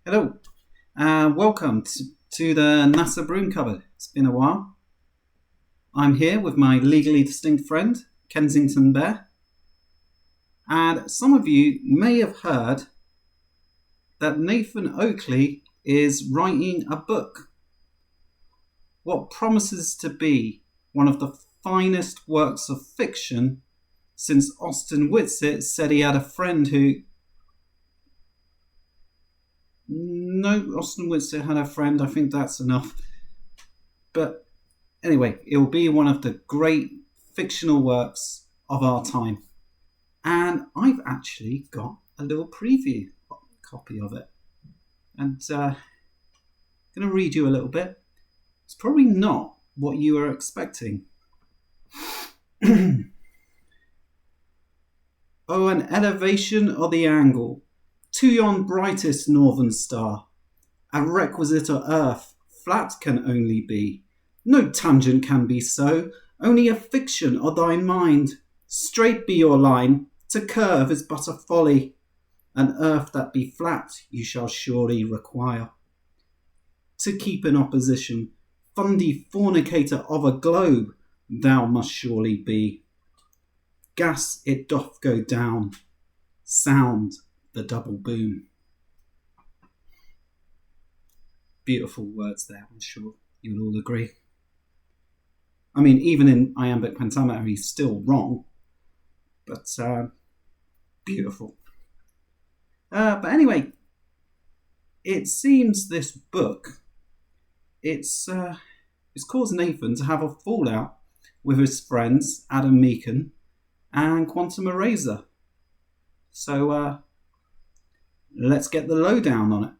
Hello, welcome to the NASA Broom Cupboard. It's been a while. I'm here with my legally distinct friend, Kensington Bear. And some of you may have heard that Nathan Oakley is writing a book. What promises to be one of the finest works of fiction since Austin Whitsitt said he had a friend who... No, Austin Whitsitt had a friend. I think that's enough. But anyway, it will be one of the great fictional works of our time. And I've actually got a little preview copy of it. And I'm going to read you a little bit. It's probably not what you were expecting. Oh, an elevation of the angle to yon brightest northern star, a requisite of earth, flat can only be. No tangent can be so, only a fiction of thy mind. Straight be your line, to curve is but a folly. An earth that be flat you shall surely require. To keep in opposition, fundy fornicator of a globe, thou must surely be. Gas it doth go down, sound the double boom. Beautiful words there, I'm sure you'll all agree. I mean, even in iambic pentameter, he's still wrong, but beautiful. But anyway, it seems this book, it's caused Nathan to have a fallout with his friends Adam Meakin and Quantum Eraser. So let's get the lowdown on it.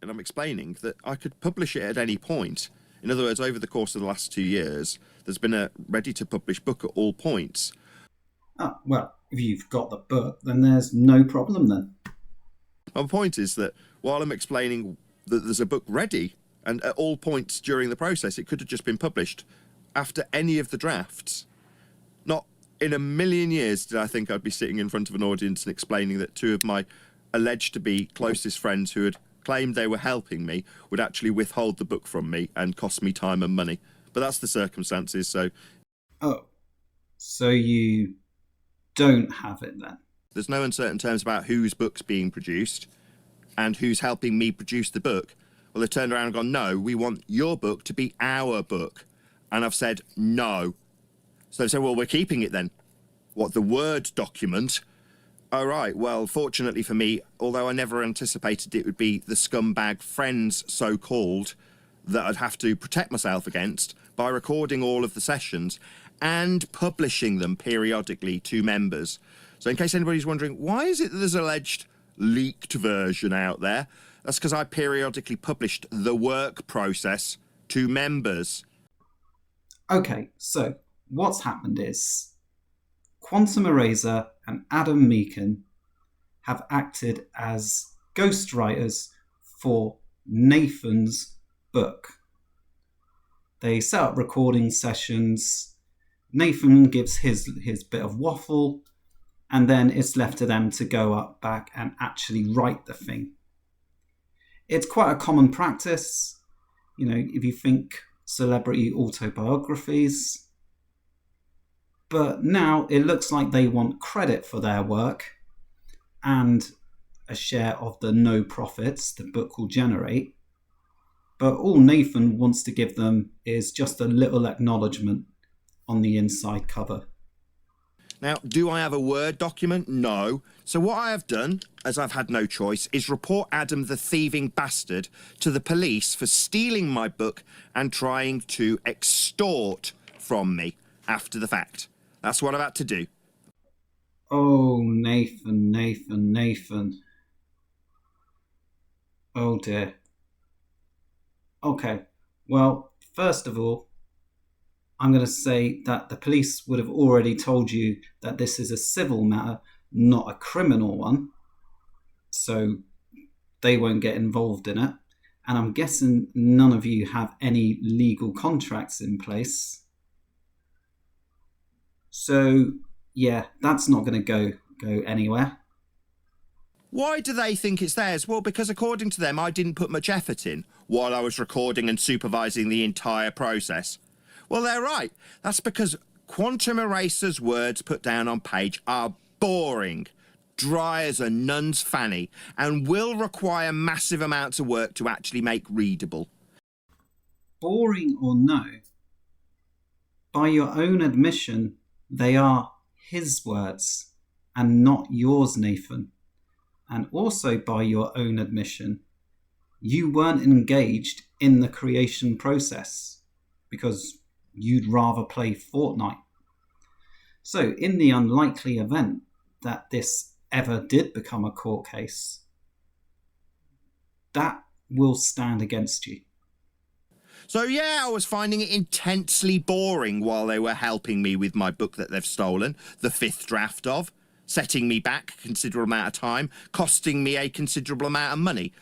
And I'm explaining that I could publish it at any point. In other words, over the course of the last 2 years, there's been a ready-to-publish book at all points. Ah, well, if you've got the book, then there's no problem then. My point is that while I'm explaining that there's a book ready, and at all points during the process, it could have just been published after any of the drafts. Not in a million years did I think I'd be sitting in front of an audience and explaining that two of my alleged to be closest friends who had claimed they were helping me would actually withhold the book from me and cost me time and money. But that's the circumstances, so... Oh, so you don't have it then? There's no uncertain terms about whose book's being produced and who's helping me produce the book. Well, they've turned around and gone, no, we want your book to be our book. And I've said, no. So they say, well, we're keeping it then. What, the Word document? Oh, right, well, fortunately for me, although I never anticipated it would be the scumbag friends, so-called, that I'd have to protect myself against by recording all of the sessions and publishing them periodically to members. So in case anybody's wondering, why is it that there's an alleged leaked version out there? That's because I periodically published the work process to members. Okay, so what's happened is Quantum Eraser and Adam Meakin have acted as ghostwriters for Nathan's book. They set up recording sessions. Nathan gives his bit of waffle, and then it's left to them to go up back and actually write the thing. It's quite a common practice, you know, if you think celebrity autobiographies. But now it looks like they want credit for their work and a share of the no profits the book will generate. But all Nathan wants to give them is just a little acknowledgement on the inside cover. Now, do I have a Word document? No. So what I have done, as I've had no choice, is report Adam the thieving bastard to the police for stealing my book and trying to extort from me after the fact. That's what I've had to do. Oh, Nathan. Oh dear. Okay, well, first of all, I'm going to say that the police would have already told you that this is a civil matter, not a criminal one. So they won't get involved in it. And I'm guessing none of you have any legal contracts in place. So, yeah, that's not going to go anywhere. Why do they think it's theirs? Well, because according to them, I didn't put much effort in while I was recording and supervising the entire process. Well, they're right. That's because Quantum Eraser's words put down on page are boring, dry as a nun's fanny, and will require massive amounts of work to actually make readable. Boring or no, by your own admission, they are his words and not yours, Nathan. And also by your own admission, you weren't engaged in the creation process because you'd rather play Fortnite. So in the unlikely event that this ever did become a court case, that will stand against you. So yeah, I was finding it intensely boring while they were helping me with my book that they've stolen, the 5th draft of, setting me back a considerable amount of time, costing me a considerable amount of money.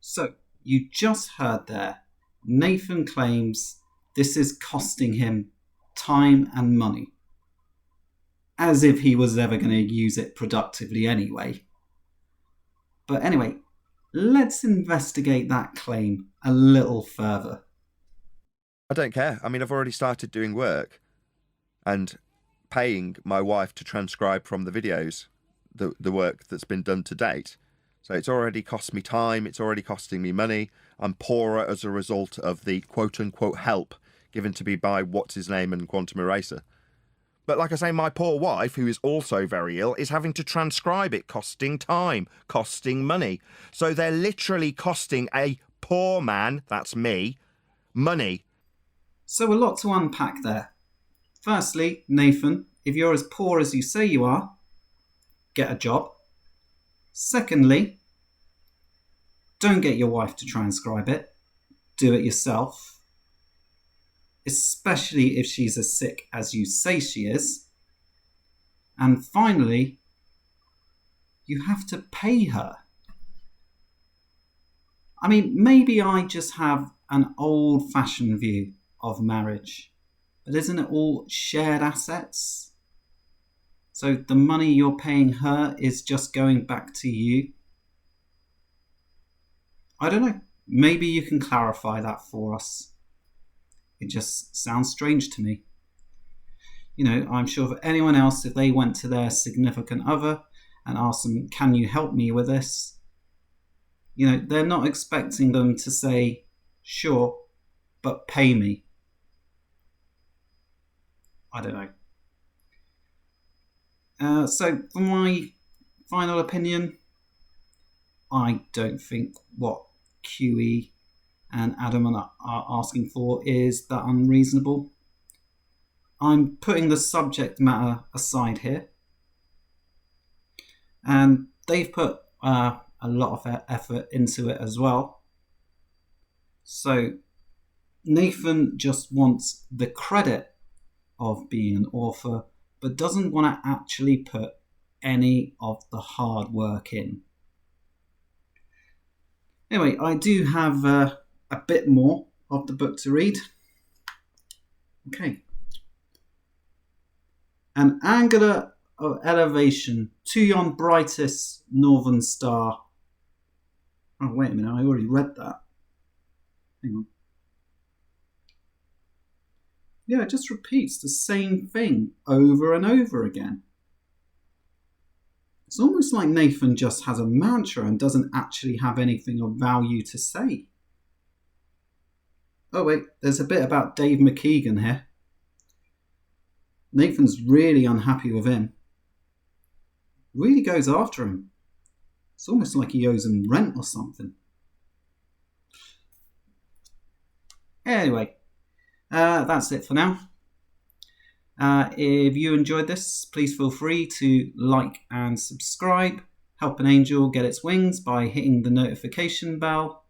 So you just heard there, Nathan claims this is costing him time and money. As if he was ever going to use it productively anyway. But anyway, let's investigate that claim a little further. I don't care. I mean, I've already started doing work and paying my wife to transcribe from the videos, the work that's been done to date. So it's already cost me time, it's already costing me money. I'm poorer as a result of the quote-unquote help given to me by what's-his-name and Quantum Eraser. But like I say, my poor wife, who is also very ill, is having to transcribe it, costing time, costing money. So they're literally costing a poor man, that's me, money. So a lot to unpack there. Firstly, Nathan, if you're as poor as you say you are, get a job. Secondly, don't get your wife to transcribe it. Do it yourself. Especially if she's as sick as you say she is. And finally, you have to pay her. I mean, maybe I just have an old-fashioned view of marriage. But isn't it all shared assets? So the money you're paying her is just going back to you? I don't know. Maybe you can clarify that for us. It just sounds strange to me. You know, I'm sure for anyone else, if they went to their significant other and asked them, can you help me with this? You know, they're not expecting them to say, sure, but pay me. I don't know. So for my final opinion, I don't think what QE and Adam are asking for is that unreasonable. I'm putting the subject matter aside here. And they've put a lot of effort into it as well. So Nathan just wants the credit of being an author, but doesn't want to actually put any of the hard work in. Anyway, I do have a bit more of the book to read. Okay. An angular elevation to yon brightest northern star. Oh, wait a minute, I already read that. Hang on. Yeah, it just repeats the same thing over and over again. It's almost like Nathan just has a mantra and doesn't actually have anything of value to say. Oh wait, there's a bit about Dave McKeegan here. Nathan's really unhappy with him. Really goes after him. It's almost like he owes him rent or something. Anyway, that's it for now. If you enjoyed this, please feel free to like and subscribe. Help an angel get its wings by hitting the notification bell.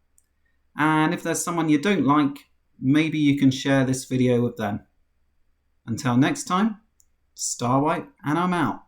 And if there's someone you don't like, maybe you can share this video with them. Until next time, Starlight, and I'm out.